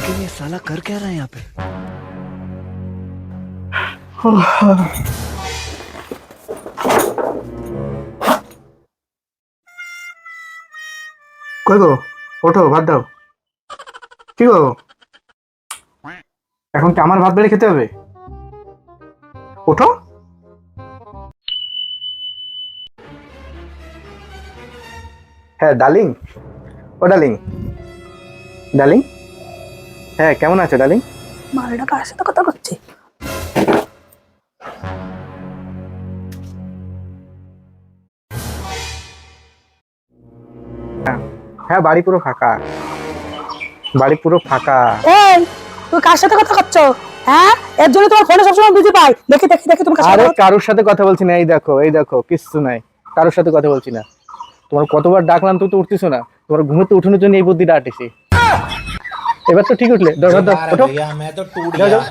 लेकिन ये साला कर क्या रहा है यहाँ पे? কই গো, ওঠো ভাত দাও। কি গো, এখন কি আমার ভাত বেড়ে খেতে হবে? ওঠো। হ্যাঁ ডার্লিং, ও ডার্লিং, ডার্লিং, হ্যাঁ কেমন আছো ডার্লিং? মালটা কার সাথে কথা করছে? হ্যাঁ বাড়ি পুরো ফাঁকা, বাড়ি পুরো ফাঁকা। এই তুমি কার সাথে কথা করছো? হ্যাঁ, এর জন্য তোমার ফোনে সবসময় বিজি পাই। দেখি দেখি দেখি তুমি কার সাথে আরে কথা- কারোর সাথে কথা বলছি না, এই দেখো কিচ্ছু নাই, কারোর সাথে কথা বলছি না। তোমার কতবার ডাকলাম তুই তো উঠতেছো না, তোমার ঘুমোতে উঠানোর জন্য এই বুদ্ধিটা আটেছি। এবার তো ঠিক উঠলে, দাও দাও দাও, ওঠো। भैया मैं तो टूट जाओ, गया। जाओ।